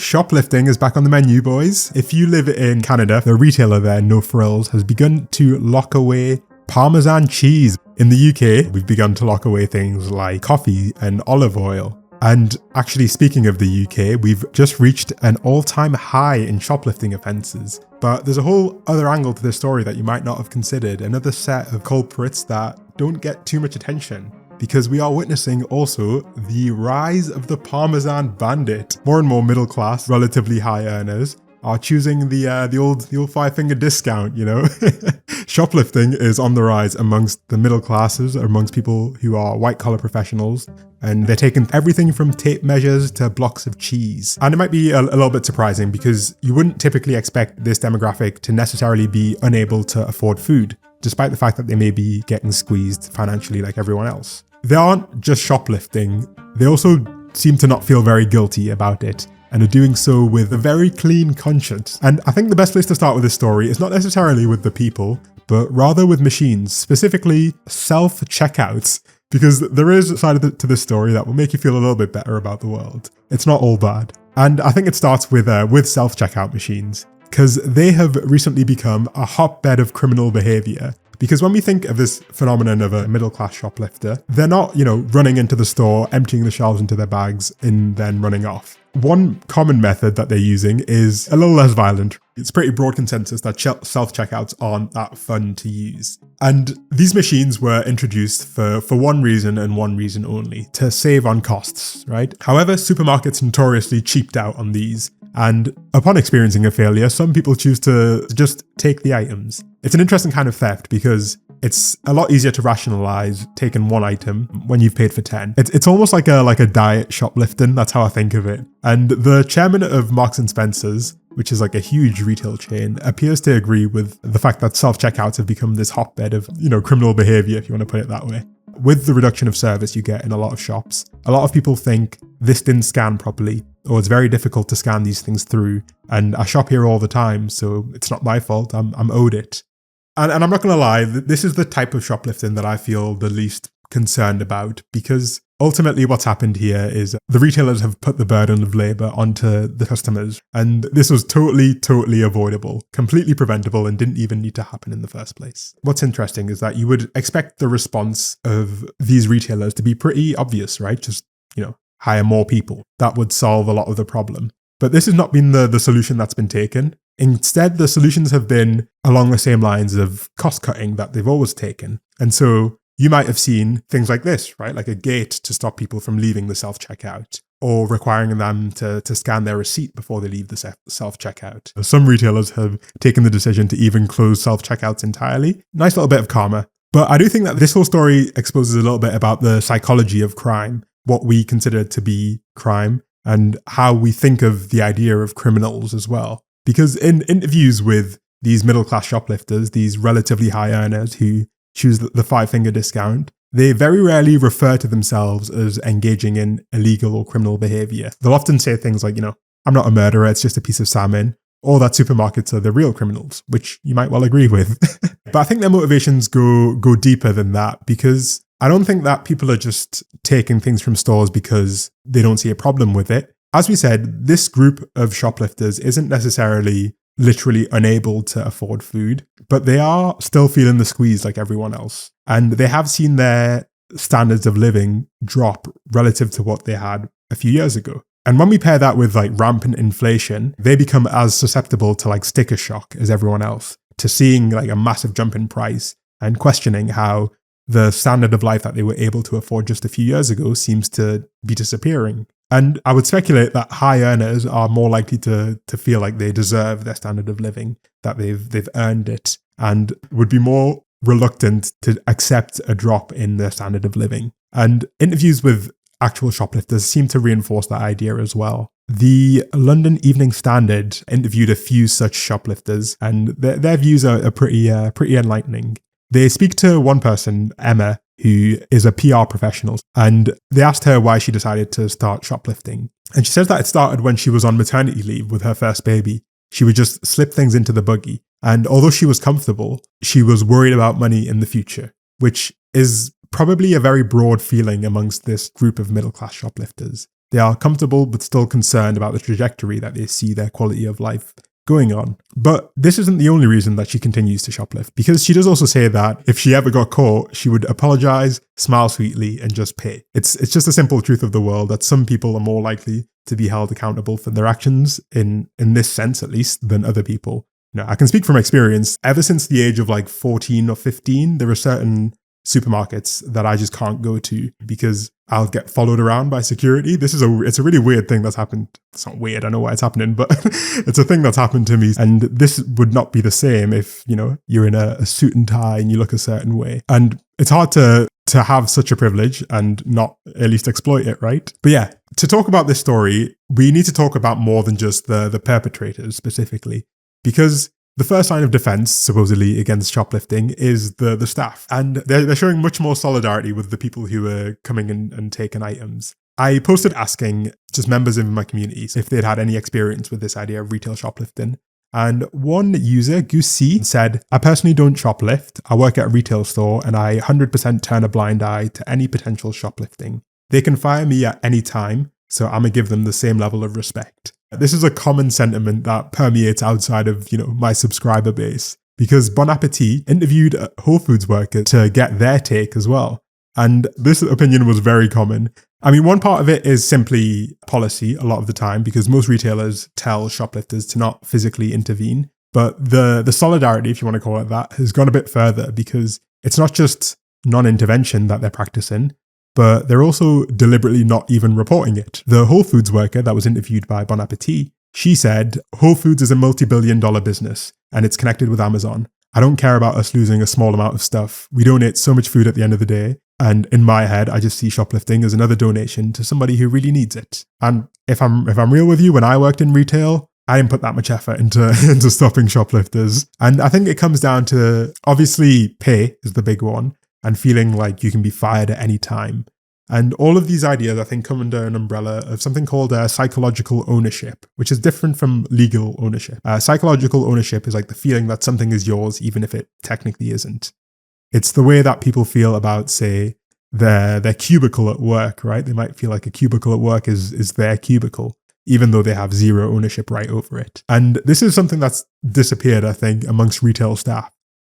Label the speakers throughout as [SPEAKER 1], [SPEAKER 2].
[SPEAKER 1] shoplifting is back on the menu, boys. If you live in Canada, the retailer there, No Frills, has begun to lock away Parmesan cheese. In the UK, we've begun to lock away things like coffee and olive oil. And actually, speaking of the UK, we've just reached an all-time high in shoplifting offences. But there's a whole other angle to this story that you might not have considered, another set of culprits that don't get too much attention. Because we are witnessing also the rise of the Parmesan bandit. More and more middle class, relatively high earners are choosing the old 5-finger discount, you know. Shoplifting is on the rise amongst the middle classes, amongst people who are white collar professionals, and they're taking everything from tape measures to blocks of cheese. And it might be a little bit surprising because you wouldn't typically expect this demographic to necessarily be unable to afford food, despite the fact that they may be getting squeezed financially like everyone else. They aren't just shoplifting, they also seem to not feel very guilty about it, and are doing so with a very clean conscience. And I think the best place to start with this story is not necessarily with the people, but rather with machines, specifically self-checkouts, because there is a side to this story that will make you feel a little bit better about the world. It's not all bad. And I think it starts with self-checkout machines, because they have recently become a hotbed of criminal behavior. Because when we think of this phenomenon of a middle-class shoplifter, they're not, running into the store, emptying the shelves into their bags, and then running off. One common method that they're using is a little less violent. It's pretty broad consensus that self-checkouts aren't that fun to use. And these machines were introduced for one reason and one reason only, to save on costs, right? However, supermarkets notoriously cheaped out on these. And upon experiencing a failure, some people choose to just take the items. It's an interesting kind of theft because it's a lot easier to rationalize taking one item when you've paid for 10. It's almost like a diet shoplifting. That's how I think of it. And the chairman of Marks and Spencer's, which is like a huge retail chain, appears to agree with the fact that self-checkouts have become this hotbed of, criminal behavior, if you want to put it that way. With the reduction of service you get in a lot of shops, a lot of people think this didn't scan properly, or it's very difficult to scan these things through. And I shop here all the time, so it's not my fault. I'm owed it. And I'm not going to lie, this is the type of shoplifting that I feel the least concerned about, because ultimately what's happened here is the retailers have put the burden of labor onto the customers. And this was totally avoidable, completely preventable, and didn't even need to happen in the first place. What's interesting is that you would expect the response of these retailers to be pretty obvious, right? Just, hire more people. That would solve a lot of the problem. But this has not been the solution that's been taken. Instead, the solutions have been along the same lines of cost cutting that they've always taken. And so you might have seen things like this, right? Like a gate to stop people from leaving the self-checkout, or requiring them to scan their receipt before they leave the self-checkout. Some retailers have taken the decision to even close self-checkouts entirely. Nice little bit of karma. But I do think that this whole story exposes a little bit about the psychology of crime, what we consider to be crime, and how we think of the idea of criminals as well. Because in interviews with these middle-class shoplifters, these relatively high earners who choose the 5-finger discount, they very rarely refer to themselves as engaging in illegal or criminal behavior. They'll often say things like, I'm not a murderer, it's just a piece of salmon, or that supermarkets are the real criminals, which you might well agree with. But I think their motivations go deeper than that, because I don't think that people are just taking things from stores because they don't see a problem with it. As we said, this group of shoplifters isn't necessarily literally unable to afford food, but they are still feeling the squeeze like everyone else. And they have seen their standards of living drop relative to what they had a few years ago. And when we pair that with like rampant inflation, they become as susceptible to like sticker shock as everyone else, to seeing like a massive jump in price and questioning how the standard of life that they were able to afford just a few years ago seems to be disappearing. And I would speculate that high earners are more likely to feel like they deserve their standard of living, that they've earned it, and would be more reluctant to accept a drop in their standard of living. And interviews with actual shoplifters seem to reinforce that idea as well. The London Evening Standard interviewed a few such shoplifters, and their views are pretty enlightening. They speak to one person, Emma, who is a PR professional, and they asked her why she decided to start shoplifting. And she says that it started when she was on maternity leave with her first baby. She would just slip things into the buggy. And although she was comfortable, she was worried about money in the future, which is probably a very broad feeling amongst this group of middle-class shoplifters. They are comfortable but still concerned about the trajectory that they see their quality of life going on. But this isn't the only reason that she continues to shoplift, because she does also say that if she ever got caught, she would apologize, smile sweetly, and just pay. It's just a simple truth of the world that some people are more likely to be held accountable for their actions, in this sense at least, than other people. Now, I can speak from experience. Ever since the age of like 14 or 15, there are certain supermarkets that I just can't go to because I'll get followed around by security. It's a really weird thing that's happened. It's not weird, I know why it's happening, but it's a thing that's happened to me. And this would not be the same if, you're in a suit and tie and you look a certain way. And it's hard to have such a privilege and not at least exploit it, right? But yeah, to talk about this story, we need to talk about more than just the perpetrators specifically, because the first line of defense, supposedly, against shoplifting is the staff. And they're showing much more solidarity with the people who are coming in and taking items. I posted asking just members of my community if they'd had any experience with this idea of retail shoplifting. And one user, Goosey, said, "I personally don't shoplift. I work at a retail store and I 100% turn a blind eye to any potential shoplifting. They can fire me at any time, so I'm going to give them the same level of respect." This is a common sentiment that permeates outside of, my subscriber base, because Bon Appetit interviewed a Whole Foods worker to get their take as well. And this opinion was very common. I mean, one part of it is simply policy a lot of the time, because most retailers tell shoplifters to not physically intervene. But the solidarity, if you want to call it that, has gone a bit further, because it's not just non-intervention that they're practicing, but they're also deliberately not even reporting it. The Whole Foods worker that was interviewed by Bon Appetit, she said, "Whole Foods is a multi-billion-dollar business and it's connected with Amazon. I don't care about us losing a small amount of stuff. We donate so much food at the end of the day. And in my head, I just see shoplifting as another donation to somebody who really needs it." And if I'm real with you, when I worked in retail, I didn't put that much effort into stopping shoplifters. And I think it comes down to, obviously, pay is the big one, and feeling like you can be fired at any time. And all of these ideas, I think, come under an umbrella of something called psychological ownership, which is different from legal ownership. Psychological ownership is like the feeling that something is yours, even if it technically isn't. It's the way that people feel about, say, their cubicle at work, right? They might feel like a cubicle at work is their cubicle, even though they have zero ownership right over it. And this is something that's disappeared, I think, amongst retail staff.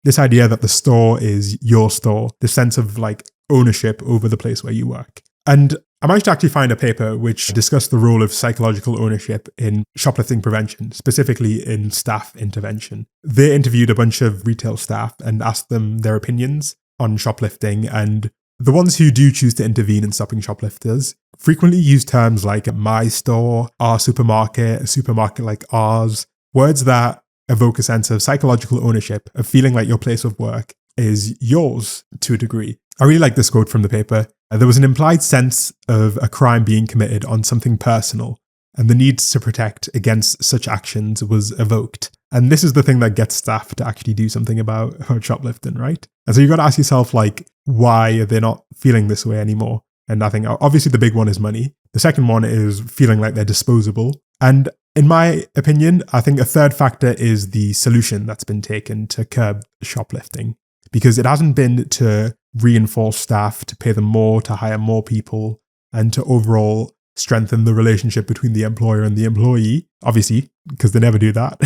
[SPEAKER 1] This idea that the store is your store, the sense of like ownership over the place where you work. And I managed to actually find a paper which discussed the role of psychological ownership in shoplifting prevention, specifically in staff intervention. They interviewed a bunch of retail staff and asked them their opinions on shoplifting, and the ones who do choose to intervene in stopping shoplifters frequently use terms like my store, our supermarket, a supermarket like ours, words that evoke a sense of psychological ownership, of feeling like your place of work is yours to a degree. I really like this quote from the paper. There was an implied sense of a crime being committed on something personal, and the need to protect against such actions was evoked. And this is the thing that gets staff to actually do something about shoplifting, right? And so you've got to ask yourself, like, why are they not feeling this way anymore? And I think obviously the big one is money. The second one is feeling like they're disposable. And in my opinion, I think a third factor is the solution that's been taken to curb shoplifting, because it hasn't been to reinforce staff, to pay them more, to hire more people, and to overall strengthen the relationship between the employer and the employee, obviously, because they never do that.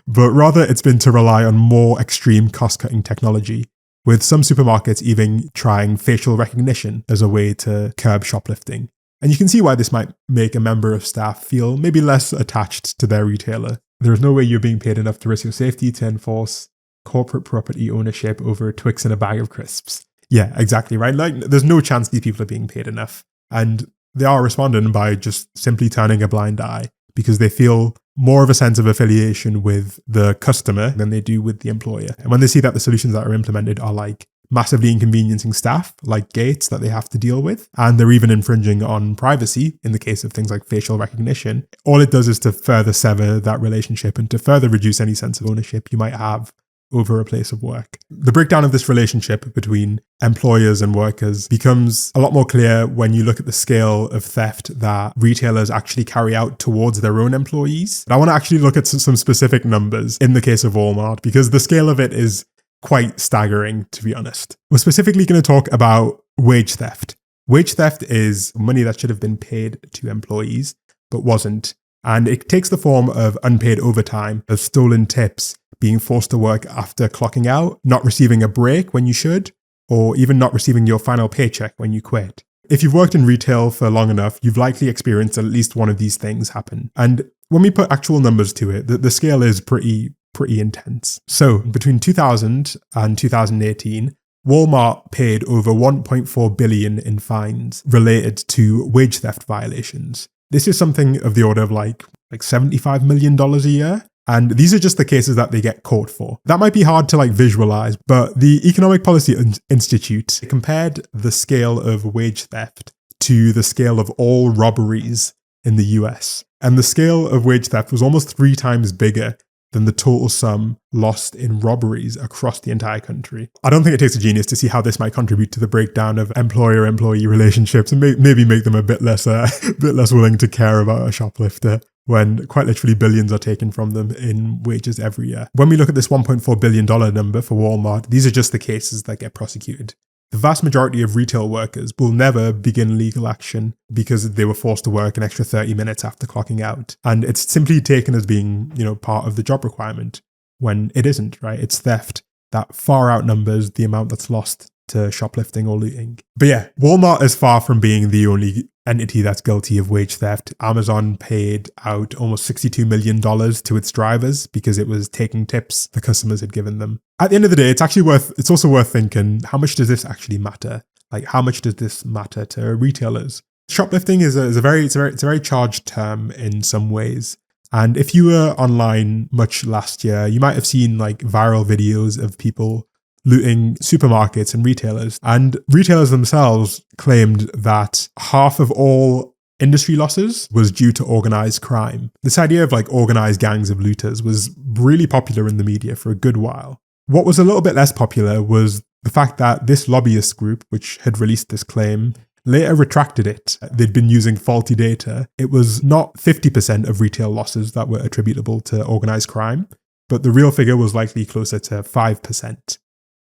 [SPEAKER 1] But rather, it's been to rely on more extreme cost-cutting technology, with some supermarkets even trying facial recognition as a way to curb shoplifting. And you can see why this might make a member of staff feel maybe less attached to their retailer. There's no way you're being paid enough to risk your safety to enforce corporate property ownership over a Twix and a bag of crisps. Yeah, exactly, right? Like, there's no chance these people are being paid enough. And they are responding by just simply turning a blind eye, because they feel more of a sense of affiliation with the customer than they do with the employer. And when they see that the solutions that are implemented are like massively inconveniencing staff, like gates that they have to deal with, and they're even infringing on privacy in the case of things like facial recognition, all it does is to further sever that relationship and to further reduce any sense of ownership you might have over a place of work. The breakdown of this relationship between employers and workers becomes a lot more clear when you look at the scale of theft that retailers actually carry out towards their own employees. I want to actually look at some specific numbers in the case of Walmart, because the scale of it is quite staggering, to be honest. We're specifically going to talk about wage theft. Wage theft is money that should have been paid to employees, but wasn't. And it takes the form of unpaid overtime, of stolen tips, being forced to work after clocking out, not receiving a break when you should, or even not receiving your final paycheck when you quit. If you've worked in retail for long enough, you've likely experienced at least one of these things happen. And when we put actual numbers to it, the scale is pretty intense. So between 2000 and 2018, Walmart paid over $1.4 billion in fines related to wage theft violations. This is something of the order of like $75 million a year. And these are just the cases that they get caught for. That might be hard to visualize, but the Economic Policy Institute compared the scale of wage theft to the scale of all robberies in the US. And the scale of wage theft was almost 3 times bigger than the total sum lost in robberies across the entire country. I don't think it takes a genius to see how this might contribute to the breakdown of employer-employee relationships and maybe make them a bit less willing to care about a shoplifter, when quite literally billions are taken from them in wages every year. When we look at this $1.4 billion number for Walmart, these are just the cases that get prosecuted. The vast majority of retail workers will never begin legal action because they were forced to work an extra 30 minutes after clocking out. And it's simply taken as being, part of the job requirement when it isn't, right? It's theft that far outnumbers the amount that's lost to shoplifting or looting. But yeah, Walmart is far from being the only entity that's guilty of wage theft. Amazon paid out almost $62 million to its drivers because it was taking tips the customers had given them. At the end of the day, it's also worth thinking, how much does this actually matter? How much does this matter to retailers? Shoplifting is a very charged term in some ways. And if you were online much last year, you might have seen viral videos of people looting supermarkets and retailers. And retailers themselves claimed that half of all industry losses was due to organized crime. This idea of organized gangs of looters was really popular in the media for a good while. What was a little bit less popular was the fact that this lobbyist group, which had released this claim, later retracted it. They'd been using faulty data. It was not 50% of retail losses that were attributable to organized crime, but the real figure was likely closer to 5%.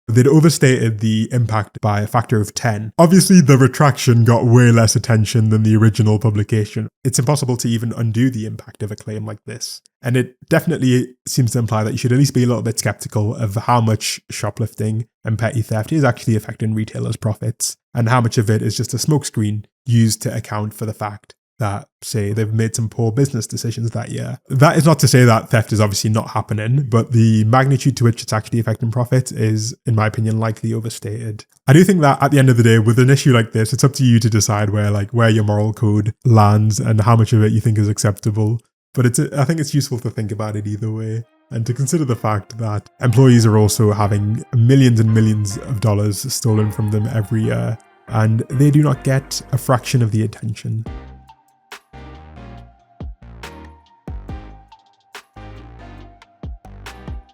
[SPEAKER 1] They'd overstated the impact by a factor of 10. Obviously, the retraction got way less attention than the original publication. It's impossible to even undo the impact of a claim like this. And it definitely seems to imply that you should at least be a little bit skeptical of how much shoplifting and petty theft is actually affecting retailers' profits, and how much of it is just a smokescreen used to account for the fact that, say, they've made some poor business decisions that year. That is not to say that theft is obviously not happening, but the magnitude to which it's actually affecting profit is, in my opinion, likely overstated. I do think that at the end of the day, with an issue like this, it's up to you to decide where your moral code lands and how much of it you think is acceptable. But I think it's useful to think about it either way, and to consider the fact that employees are also having millions and millions of dollars stolen from them every year, and they do not get a fraction of the attention